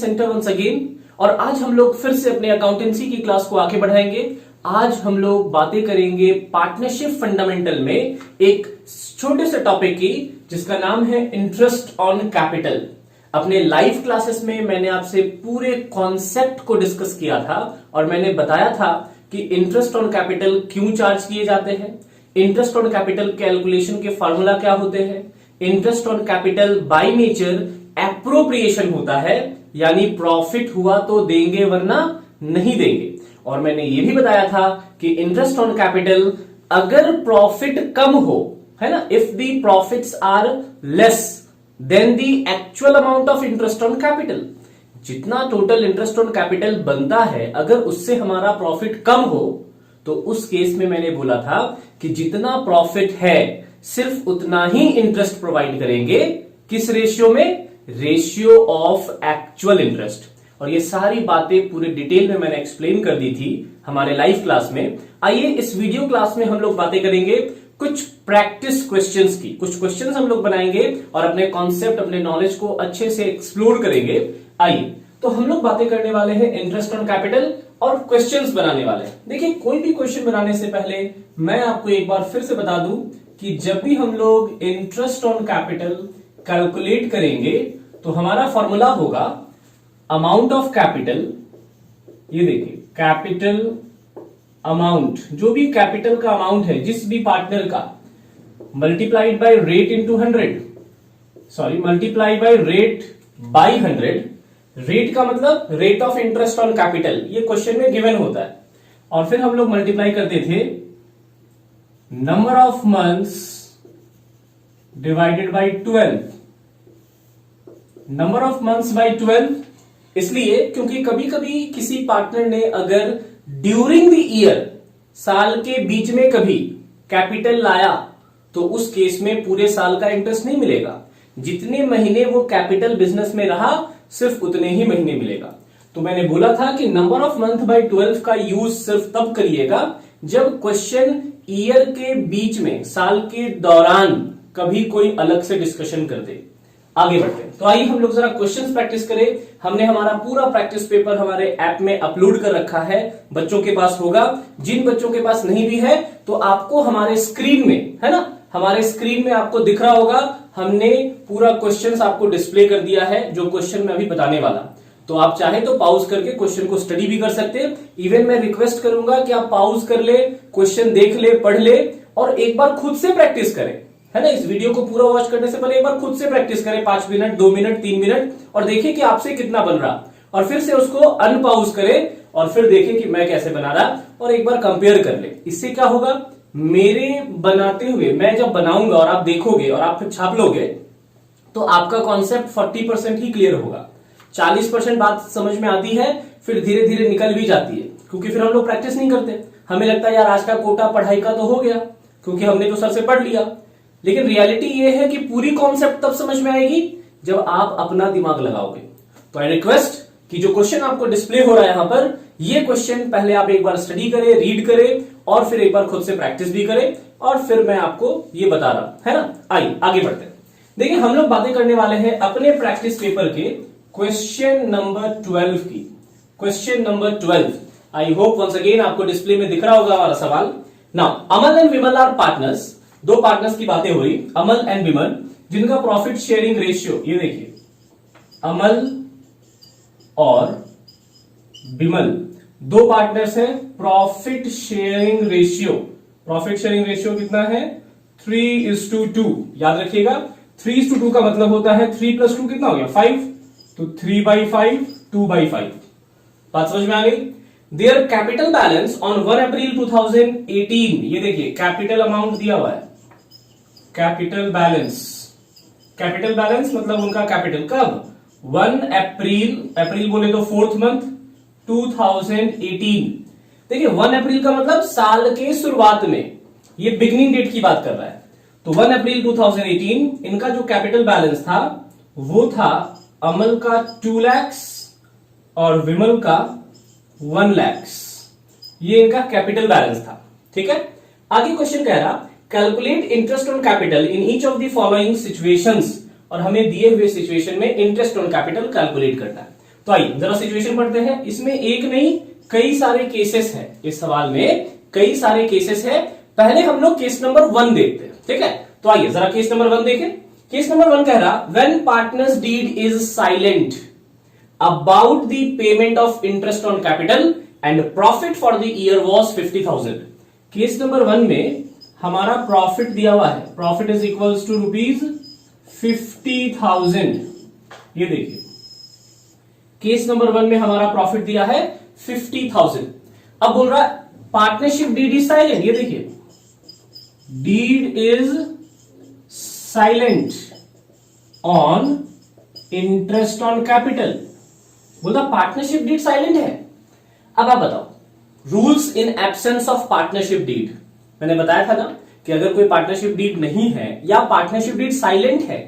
Centre once again. और आज हम लोग फिर से अपने अकाउंटेंसी की क्लास को आगे बढ़ाएंगे। आज हम लोग बातें करेंगे पार्टनरशिप फंडामेंटल में एक छोटे से टॉपिक की, जिसका नाम है इंटरेस्ट ऑन कैपिटल। अपने लाइव क्लासेस में मैंने आपसे पूरे कॉन्सेप्ट को डिस्कस किया था और मैंने बताया था कि इंटरेस्ट ऑन कैपिटल क्यों चार्ज किए जाते हैं, इंटरेस्ट ऑन कैपिटल कैलकुलेशन के फॉर्मूला क्या होते हैं, interest on capital by nature appropriation होता है, यानी प्रॉफिट हुआ तो देंगे वरना नहीं देंगे। और मैंने ये भी बताया था कि इंटरेस्ट ऑन कैपिटल अगर प्रॉफिट कम हो, है ना, if the profits are less than the actual amount of interest on capital, जितना टोटल इंटरेस्ट ऑन कैपिटल बनता है अगर उससे हमारा प्रॉफिट कम हो, तो उस केस में मैंने बोला था कि जितना प्रॉफिट है सिर्फ उतना ही इंटरेस्ट प्रोवाइड करेंगे। किस रेशियो में? Ratio of actual interest. और ये सारी बातें पूरे डिटेल में मैंने एक्सप्लेन कर दी थी हमारे लाइव क्लास में। आइए इस वीडियो क्लास में हम लोग बातें करेंगे कुछ प्रैक्टिस क्वेश्चंस की। कुछ क्वेश्चंस हम लोग बनाएंगे और अपने कॉन्सेप्ट, अपने नॉलेज को अच्छे से एक्सप्लोर करेंगे। आइए तो हम लोग बातें करने वाले हैं इंटरेस्ट ऑन कैपिटल और क्वेश्चंस बनाने वाले हैं। देखिए, कोई भी क्वेश्चन बनाने से पहले मैं आपको एक बार फिर से बता दूं कि जब भी हम लोग इंटरेस्ट ऑन कैपिटल कैलकुलेट करेंगे तो हमारा फॉर्मूला होगा अमाउंट ऑफ कैपिटल। ये देखिए, कैपिटल अमाउंट, जो भी कैपिटल का अमाउंट है जिस भी पार्टनर का, multiplied by rate into 100, sorry multiply by rate by 100। Rate का मतलब rate of interest on capital, ये क्वेश्चन में गिवन होता है। और फिर हम लोग मल्टीप्लाई करते थे number of months divided by 12। Number of months by 12 इसलिए क्योंकि कभी कभी किसी पार्टनर ने अगर ड्यूरिंग द ईयर, साल के बीच में कभी कैपिटल लाया, तो उस केस में पूरे साल का इंटरेस्ट नहीं मिलेगा। जितने महीने वो कैपिटल बिजनेस में रहा सिर्फ उतने ही महीने मिलेगा। तो मैंने बोला था कि नंबर ऑफ मंथ बाय 12 का यूज सिर्फ तब करिएगा जब क्वेश्चन ईयर के बीच में, साल के दौरान कभी कोई अलग से डिस्कशन कर दे। आगे बढ़ते हैं। तो आइए हम लोग जरा क्वेश्चंस प्रैक्टिस करें। हमने हमारा पूरा प्रैक्टिस पेपर हमारे ऐप में अपलोड कर रखा है, बच्चों के पास होगा। जिन बच्चों के पास नहीं भी है तो आपको हमारे स्क्रीन में, है ना, हमारे स्क्रीन में आपको दिख रहा होगा, हमने पूरा क्वेश्चंस आपको डिस्प्ले कर दिया है, जो क्वेश्चन मैं अभी बताने वाला। तो आप चाहे तो पॉज करके क्वेश्चन को स्टडी भी कर सकते हैं। इवन मैं रिक्वेस्ट करूंगा कि आप पॉज कर ले, क्वेश्चन देख ले, पढ़ ले और एक बार खुद से प्रैक्टिस करें, है ना। इस वीडियो को पूरा वॉच करने से पहले एक बार खुद से प्रैक्टिस करें, 5 मिनट, 2 मिनट, 3 मिनट, और देखिए कि आपसे कितना बन रहा। और फिर से उसको अनपॉज करें और फिर देखें कि मैं कैसे बना रहा, और एक बार कंपेयर कर ले। इससे क्या होगा, मेरे बनाते हुए मैं जब बनाऊंगा और आप देखोगे और आप फिर छाप लोगे, तो आपका कॉन्सेप्ट 40% ही क्लियर होगा। 40% बात समझ में आती है, फिर धीरे धीरे निकल भी जाती है, क्योंकि फिर हम लोग प्रैक्टिस नहीं करते। हमें लगता है यार आज का कोटा पढ़ाई का तो हो गया, क्योंकि हमने तो सर से पढ़ लिया। लेकिन रियलिटी ये है कि पूरी कॉन्सेप्ट तब समझ में आएगी जब आप अपना दिमाग लगाओगे। तो आई रिक्वेस्ट कि जो क्वेश्चन आपको डिस्प्ले हो रहा है यहां पर, ये क्वेश्चन पहले आप एक बार स्टडी करें, रीड करें और फिर एक बार खुद से प्रैक्टिस भी करें, और फिर मैं आपको ये बता रहा, है ना। आइए आगे बढ़ते हैं। देखिए, हम लोग बातें करने वाले हैं अपने प्रैक्टिस पेपर के क्वेश्चन नंबर 12 की। Question number 12, I hope once again आपको डिस्प्ले में दिख रहा होगा हमारा सवाल। Now Amal and Vimal are partners. दो पार्टनर्स की बातें हो रही, अमल एंड विमल, जिनका प्रॉफिट शेयरिंग रेशियो, ये देखिए, अमल और विमल दो पार्टनर्स हैं। Profit sharing ratio, profit sharing ratio कितना है? 3:2। याद रखिएगा, 3:2 का मतलब होता है 3 + 2 कितना हो गया? 5। तो 3/5, 2/5। बात समझ में आ गई। देयर कैपिटल बैलेंस ऑन 1 अप्रैल 2018, ये देखिए कैपिटल अमाउंट दिया हुआ है, कैपिटल बैलेंस। कैपिटल बैलेंस मतलब उनका कैपिटल कब? 1 अप्रैल, अप्रैल बोले तो 4th मंथ 2018। देखिए 1 अप्रैल का मतलब साल के शुरुआत में, ये बिगिनिंग डेट की बात कर रहा है। तो 1 अप्रैल 2018 इनका जो कैपिटल बैलेंस था वो था, अमल का 2 लाख और विमल का 1 लाख। ये इनका कैपिटल बैलेंस था, ठीक है। आगे क्वेश्चन कह रहा, calculate interest on capital in each of the following situations, और हमें दिए हुए सिचुएशन में इंटरेस्ट ऑन कैपिटल कैलकुलेट करना है। तो आइए जरा सिचुएशन पढ़ते हैं। इसमें एक नहीं कई सारे केसेस हैं, इस सवाल में कई सारे केसेस हैं। पहले हम लोग केस नंबर 1 देखते हैं, ठीक है। तो आइए जरा केस नंबर 1 देखें। केस नंबर 1 कह रहा when partners deed is silent about the payment of interest on capital and profit for the year was 50,000। Case number 1 में हमारा प्रॉफिट दिया हुआ है, प्रॉफिट इज इक्वल्स टू ₹50,000। ये देखिए केस नंबर 1 में हमारा प्रॉफिट दिया है 50,000। अब बोल रहा है पार्टनरशिप डीड इज साइलेंट। ये देखिए deed is silent on interest on capital. बोलता पार्टनरशिप डीड साइलेंट है। अब आप बताओ rules in absence of partnership deed. मैंने बताया था ना कि अगर कोई पार्टनरशिप डीड नहीं है या पार्टनरशिप डीड साइलेंट है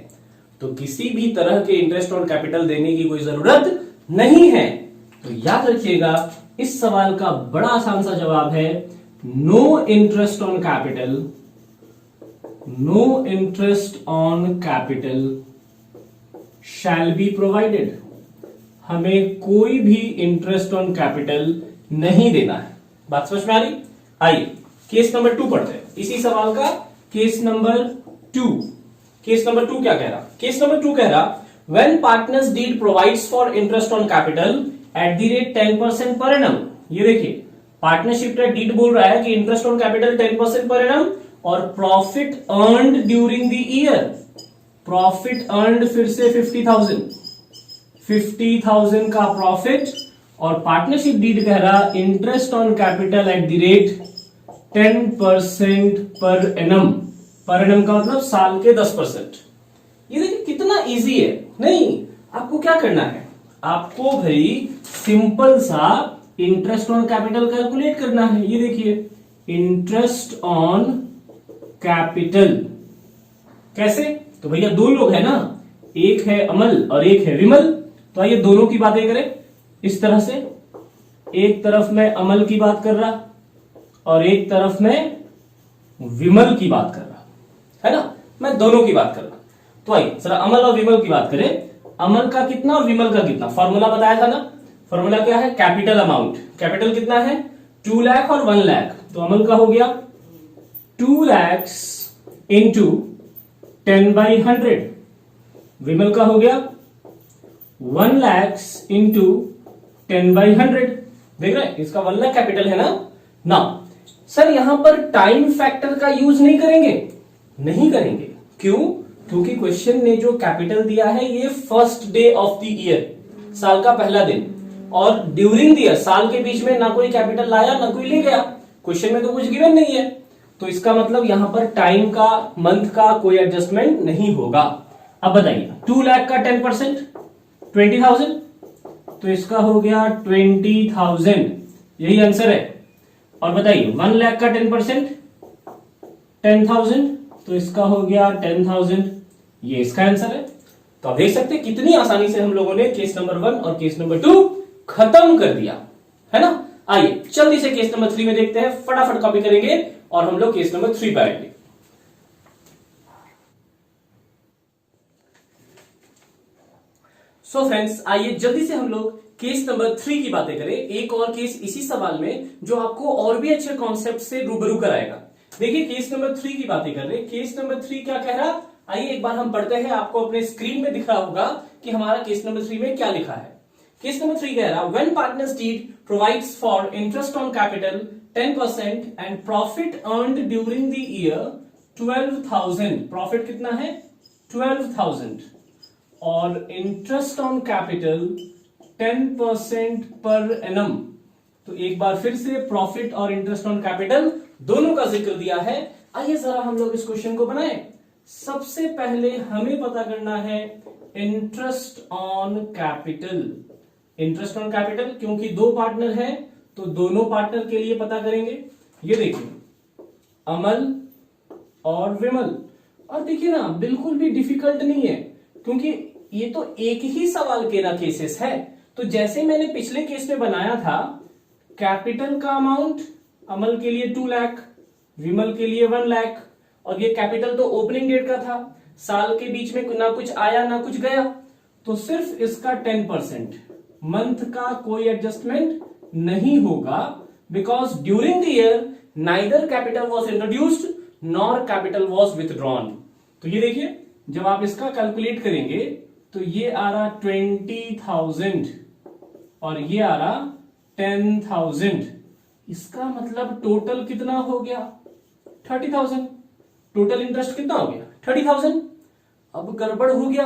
तो किसी भी तरह के इंटरेस्ट ऑन कैपिटल देने की कोई जरूरत नहीं है। तो याद रखिएगा इस सवाल का बड़ा आसान सा जवाब है no interest on capital, no interest on capital shall be provided. हमें कोई भी इंटरेस्ट ऑन कैपिटल नहीं देना है। बात समझ में आ रही? आइए केस नंबर 2 पढ़ते हैं इसी सवाल का। केस नंबर 2, केस नंबर 2 क्या कह रहा? केस नंबर 2 कह रहा when partners deed provides for interest on capital at the rate 10% per annum. ये देखिए पार्टनरशिप का डीड बोल रहा है कि interest on capital 10% per annum और profit earned during the year. Profit earned फिर से 50,000 का प्रॉफिट और पार्टनरशिप डीड कह रहा interest on capital at the rate 10% per annum. Per annum का मतलब साल के 10%। ये देखिए कितना इजी है। नहीं आपको क्या करना है, आपको भाई सिंपल सा इंटरेस्ट ऑन कैपिटल कैलकुलेट करना है। ये देखिए इंटरेस्ट ऑन कैपिटल कैसे? तो भैया दो लोग है ना, एक है अमल और एक है विमल। तो आइए दोनों की बातें करें इस तरह से। एक तरफ मैं अमल की बात कर रहा और एक तरफ मैं विमल की बात कर रहा, है ना। मैं दोनों की बात कर रहा। तो आइए जरा अमल और विमल की बात करें। अमल का कितना और विमल का कितना? फॉर्मूला बताया था ना। फॉर्मूला क्या है? Capital amount. कैपिटल कितना है? 2 लाख और 1 लाख। तो अमल का हो गया 2 लाख इंटू 10/100। विमल का हो गया 1 लाख इंटू 10/100। देख रहे हैं इसका 1 लाख कैपिटल है ना। सर यहां पर टाइम फैक्टर का यूज नहीं करेंगे, नहीं करेंगे। क्यों? क्योंकि क्वेश्चन ने जो कैपिटल दिया है ये first day of the year, साल का पहला दिन, और ड्यूरिंग द ईयर साल के बीच में ना कोई कैपिटल लाया ना कोई ले गया। क्वेश्चन में तो कुछ गिवन नहीं है। तो इसका मतलब यहां पर टाइम का, मंथ का कोई एडजस्टमेंट नहीं होगा। अब बताइए 2 लाख का 10% 20,000, तो इसका हो गया 20,000। यही आंसर है। और बताइए 1 लाख का 10% 10,000, तो इसका हो गया 10,000। ये इसका आंसर है। तो आप देख सकते हैं कितनी आसानी से हम लोगों ने केस नंबर 1 और केस नंबर 2 खत्म कर दिया, है ना। आइए जल्दी से केस नंबर 3 में देखते हैं। फटाफट कॉपी करेंगे और हम लोग केस नंबर 3 पे आएंगे। सो फ्रेंड्स आइए जल्दी से हम लोग केस नंबर 3 की बातें करें। एक और केस इसी सवाल में जो आपको और भी अच्छे कॉन्सेप्ट से रूबरू कराएगा। देखिए केस नंबर 3 की बातें कर रहे हैं। केस नंबर 3 क्या कह रहा? आइए एक बार हम पढ़ते हैं। आपको अपने स्क्रीन में दिख रहा होगा कि हमारा केस नंबर 3 में क्या लिखा है। केस नंबर 3 कह रहा when partners deed provides for interest on capital 10% and profit earned during the year 12,000। Profit कितना है? 12,000 और interest on capital 10% per annum. तो एक बार फिर से प्रॉफिट और इंटरेस्ट ऑन कैपिटल दोनों का जिक्र दिया है। आइए जरा हम लोग इस क्वेश्चन को बनाएं। सबसे पहले हमें पता करना है interest on capital. Interest on capital क्योंकि दो पार्टनर हैं तो दोनों पार्टनर के लिए पता करेंगे। ये देखिए अमल और विमल। और देखिए ना बिल्कुल भी डिफिकल्ट नहीं है क्योंकि ये तो एक ही सवाल के ना केसेस है। तो जैसे मैंने पिछले केस में बनाया था, कैपिटल का अमाउंट अमल के लिए 2 लाख, विमल के लिए 1 लाख, और ये कैपिटल तो ओपनिंग डेट का था, साल के बीच में ना कुछ आया ना कुछ गया, तो सिर्फ इसका 10%। मंथ का कोई एडजस्टमेंट नहीं होगा, because during the year neither capital was introduced nor capital was withdrawn. तो ये देखिए, जब आप इसका कैलकुलेट करेंगे तो ये आ रहा 20,000 और ये आ रहा 10,000। इसका मतलब टोटल कितना हो गया? 30,000। टोटल इंटरेस्ट कितना हो गया? 30,000। अब गड़बड़ हो गया।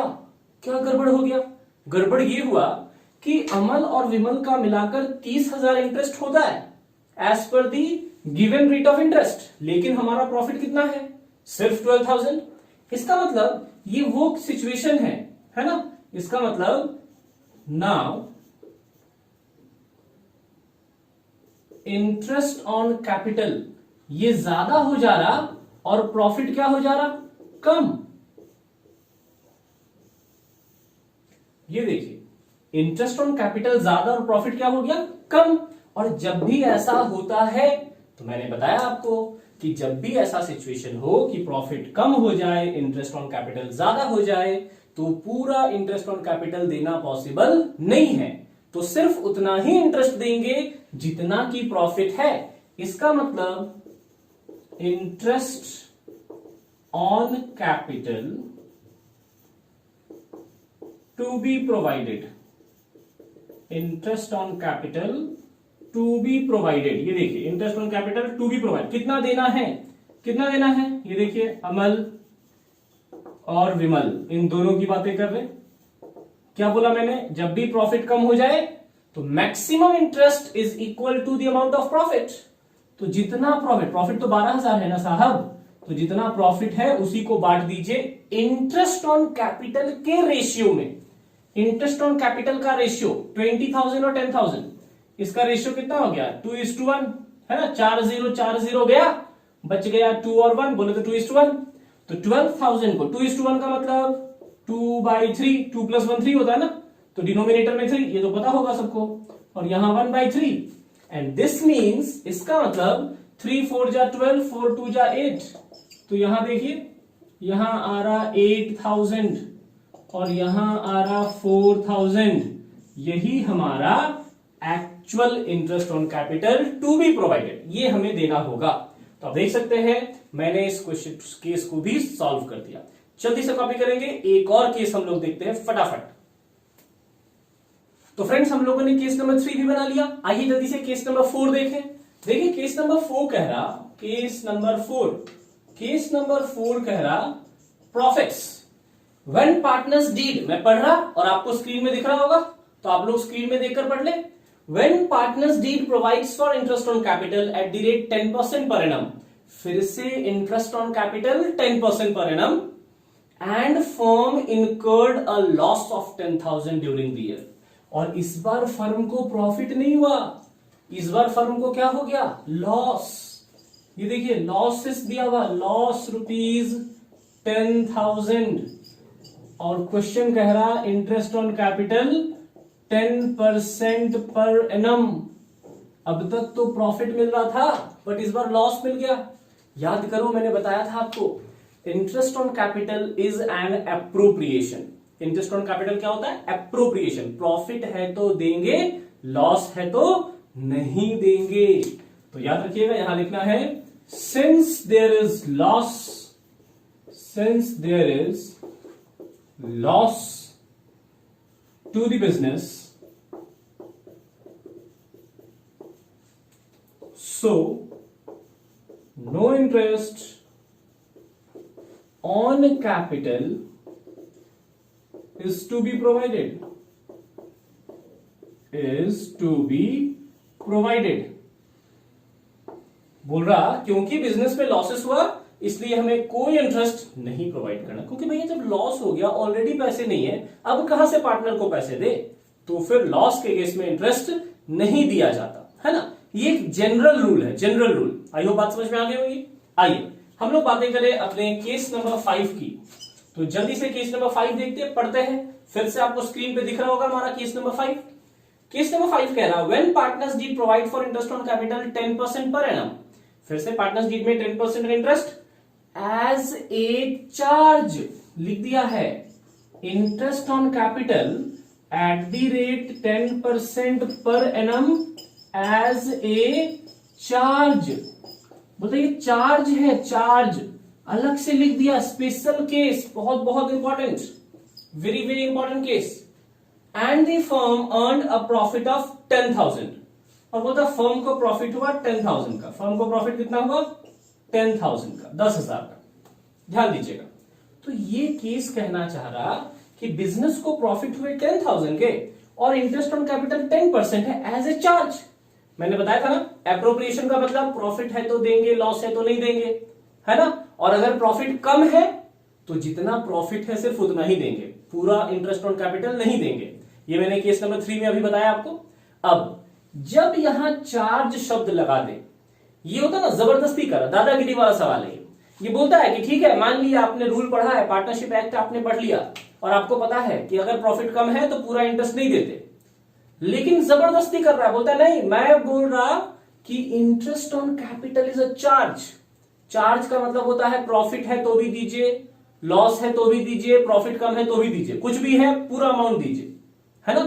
क्या गड़बड़ हो गया? गड़बड़ ये हुआ कि अमल और विमल का मिलाकर 30,000 इंटरेस्ट होता है as per the given rate of interest, लेकिन हमारा प्रॉफिट कितना है? सिर्फ 12,000। इसका मतलब ये वो सिचुएशन है ना? इसका मतलब नाउ इंटरेस्ट ऑन कैपिटल ये ज्यादा हो जा रहा और प्रॉफिट क्या हो जा रहा? कम। ये देखिए, इंटरेस्ट ऑन कैपिटल ज्यादा और प्रॉफिट क्या हो गया? कम। और जब भी ऐसा होता है, तो मैंने बताया आपको कि जब भी ऐसा सिचुएशन हो कि प्रॉफिट कम हो जाए, इंटरेस्ट ऑन कैपिटल ज्यादा हो जाए, तो पूरा इंटरेस्ट ऑन कैपिटल देना पॉसिबल नहीं है, तो सिर्फ उतना ही इंटरेस्ट देंगे जितना की प्रॉफिट है। इसका मतलब interest on capital to be provided, interest on capital to be provided. ये देखिए, interest on capital to be provided कितना देना है? कितना देना है? ये देखिए, अमल और विमल इन दोनों की बातें कर रहे। क्या बोला मैंने? जब भी प्रॉफिट कम हो जाए तो maximum interest is equal to the amount of profit. तो जितना प्रॉफिट तो 12,000 है ना साहब, तो जितना प्रॉफिट है उसी को बांट दीजिए इंटरेस्ट ऑन कैपिटल के रेशियो में। इंटरेस्ट ऑन कैपिटल का रेशियो 20,000 और 10,000, इसका रेशियो कितना हो गया? 2:1 है ना? 4-0 गया, बच गया 2 और 1, बोले तो 2:1। तो 12,000 को 2:1 का मतलब 2/3, 2 + 1 3 होता है ना, तो डिनोमिनेटर में 3, ये तो पता होगा सबको, और यहां 1/3। एंड दिस मीन्स, इसका मतलब 3 4 जा 12, 4 2 जा 8। तो यहां देखिए, यहां आ रहा 8,000 और यहां आ रहा 4,000। यही हमारा actual interest on capital to be provided, ये हमें देना होगा। तो आप देख सकते हैं मैंने इस क्वेश्चन केस को भी सॉल्व कर दिया। जल्दी से कॉपी करेंगे, एक और केस हम लोग देखते हैं फटाफट। तो फ्रेंड्स, हम लोगों ने केस नंबर 3 भी बना लिया। आइए जल्दी से केस नंबर 4 देखें। देखिए, केस नंबर 4 कह रहा, केस नंबर 4 कह रहा प्रॉफिट्स व्हेन पार्टनर्स डीड। मैं पढ़ रहा और आपको स्क्रीन में दिख रहा होगा, तो आप लोग स्क्रीन में देखकर पढ़ ले। When partners deed provides for interest on capital at the rate 10% per annum, फिर से interest on capital 10% per annum, and firm incurred a loss of 10,000 during the year. और इस बार फर्म को प्रॉफिट नहीं हुआ, इस बार फर्म को क्या हो गया? लॉस। ये देखिए, लॉसेस दिया हुआ, लॉस ₹10,000। और क्वेश्चन कह रहा interest on capital 10% per annum. अब तक तो प्रॉफिट मिल रहा था, बट इस बार लॉस मिल गया। याद करो, मैंने बताया था आपको, interest on capital is an appropriation. Interest on capital क्या होता है? एप्रोप्रिएशन। प्रॉफिट है तो देंगे, लॉस है तो नहीं देंगे। तो याद रखिएगा, यहां लिखना है since there is loss to the business, so no interest on capital is to be provided, बोल रहा क्योंकि बिजनेस में लॉसेस हुआ इसलिए हमें कोई इंटरेस्ट नहीं प्रोवाइड करना। क्योंकि भैया जब लॉस हो गया, ऑलरेडी पैसे नहीं है, अब कहां से पार्टनर को पैसे दे? तो फिर लॉस के केस में इंटरेस्ट नहीं दिया जाता, है ना? ये एक जनरल रूल है, जनरल रूल। आई होप बात समझ में आ गई होगी। आइए हम लोग बातें करें अपने केस नंबर 5 की। तो जल्दी से केस नंबर 5 देखते हैं, पढ़ते हैं। फिर से आपको स्क्रीन पे दिख रहा होगा हमारा केस नंबर 5। केस नंबर 5 कह रहा when partners deed provide for interest on capital 10% per annum, फिर से पार्टनर्स डीड में 10% इंटरेस्ट एज ए चार्ज लिख दिया है। Interest on capital at the rate 10% per annum as a charge. बताइए charge है, चार्ज अलग से लिख दिया, स्पेशल केस, बहुत बहुत important, very very important case. And the firm earned a profit of 10,000, और बोलता फर्म को प्रॉफिट हुआ 10,000 का। फर्म को प्रॉफिट कितना हुआ? 10,000 का, 10,000 का। ध्यान दीजिएगा, तो ये केस कहना चाह रहा कि बिजनेस को प्रॉफिट हुए 10,000 के और इंटरेस्ट ऑन कैपिटल 10% है एज ए चार्ज। मैंने बताया था ना, एप्रोप्रिएशन का मतलब प्रॉफिट है तो देंगे, लॉस है तो नहीं देंगे, है ना। और अगर प्रॉफिट कम है तो जितना प्रॉफिट है सिर्फ उतना ही देंगे, पूरा इंटरेस्ट ऑन कैपिटल नहीं देंगे। ये मैंने केस नंबर 3 में अभी बताया आपको। अब जब यहां चार्ज शब्द लगा दे, ये होता ना जबरदस्ती करा, दादागिरी वाला सवाल है। ये बोलता है कि ठीक है, मान लिया आपने रूल पढ़ा है, पार्टनरशिप एक्ट आपने पढ़ लिया और आपको पता है कि अगर प्रॉफिट कम है तो पूरा इंटरेस्ट नहीं देते, लेकिन जबरदस्ती कर रहा है, बोलता नहीं, मैं बोल रहा कि interest on capital is a charge. Charge का मतलब होता है प्रॉफिट है तो भी दीजिए, लॉस है तो भी दीजिए, प्रॉफिट कम है तो भी दीजिए, कुछ भी है पूरा अमाउंट दीजिए, है ना।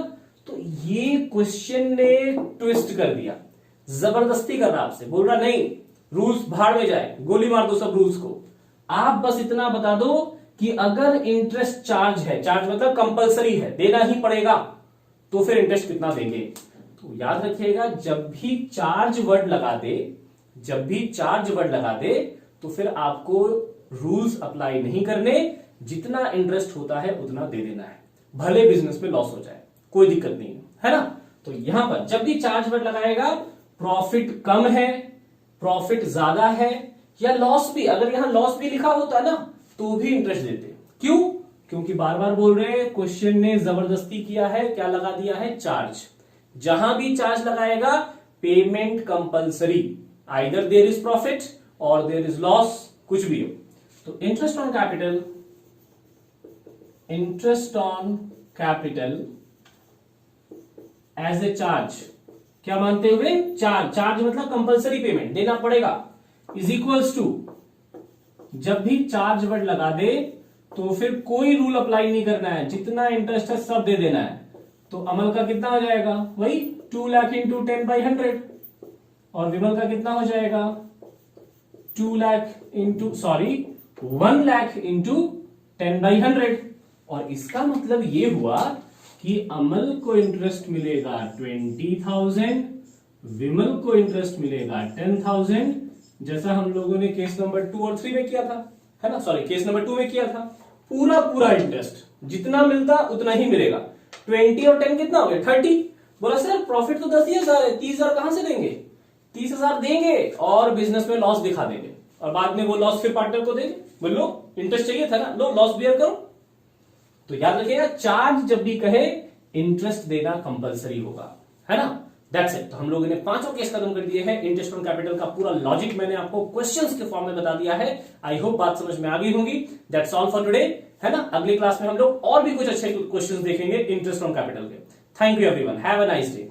तो ये क्वेश्चन ने ट्विस्ट कर दिया, जबरदस्ती कर रहा आपसे, बोल रहा नहीं, रूल्स भाड़ में जाए, गोली मार दो सब रूल्स को। आप बस इतना बता दो कि अगर इंटरेस्ट चार्ज है, चार्ज मतलब कंपलसरी है, देना ही पड़ेगा, तो फिर इंटरेस्ट कितना देंगे। तो याद रखिएगा, जब भी चार्ज वर्ड लगा दे, जब भी चार्ज वर्ड लगा दे, तो फिर आपको रूल्स अप्लाई नहीं करने, जितना इंटरेस्ट होता है उतना दे देना है, भले बिजनेस में लॉस हो जाए, कोई दिक्कत नहीं है ना। तो यहां पर जब भी चार्ज वर्ड लगाएगा, प्रॉफिट कम है, प्रॉफिट ज्यादा है, या लॉस भी, अगर यहां लॉस भी लिखा होता ना तो भी इंटरेस्ट देते। क्यों? क्योंकि बार बार बोल रहे हैं, क्वेश्चन ने जबरदस्ती किया है, क्या लगा दिया है? चार्ज। जहां भी चार्ज लगाएगा, payment compulsory, either there is profit और देयर इज लॉस, कुछ भी हो। तो interest on capital, interest on capital as a charge, क्या मानते हुए? चार्ज। चार्ज मतलब कंपलसरी पेमेंट, देना पड़ेगा, इज इक्वल्स टू, जब भी चार्ज वर्ड लगा दे तो फिर कोई रूल अप्लाई नहीं करना है, जितना इंटरेस्ट है सब दे देना है। तो अमल का कितना हो जाएगा? वही 2 लाख इंटू 10/100, और विमल का कितना हो जाएगा? 1 लाख इंटू 10/100। और इसका मतलब ये हुआ कि अमल को इंटरेस्ट मिलेगा 20,000, विमल को इंटरेस्ट मिलेगा 10,000, जैसा हम लोगों ने केस नंबर 2 और 3 में किया था, है ना। सॉरी, केस नंबर 2 में किया था। पूरा इंटरेस्ट जितना मिलता उतना ही मिलेगा। 20 और 10 कितना हो गया? 30। बोला सर प्रॉफिट तो 10,000 है, 30,000 कहां से देंगे? 30,000 देंगे और बिजनेस में लॉस दिखा देंगे, और बाद में वो लॉस फिर पार्टनर को देंगे। बोलो इंटरेस्ट चाहिए था ना, लो लॉस बियर करो। तो याद रखिएगा, चार्ज जब भी कहे इंटरेस्ट देना कंपलसरी होगा, है ना। That's it. तो हम लोगों ने 5 केस खत्म कर दिए हैं। इंटरेस्ट ऑन कैपिटल का पूरा लॉजिक मैंने आपको क्वेश्चंस के फॉर्म में बता दिया है। आई होप बात समझ में आ गई होगी। दैट्स ऑल फॉर टुडे, है ना। अगली क्लास में हम लोग और भी कुछ अच्छे क्वेश्चंस देखेंगे इंटरेस्ट ऑन कैपिटल के। Thank you everyone, have a nice day.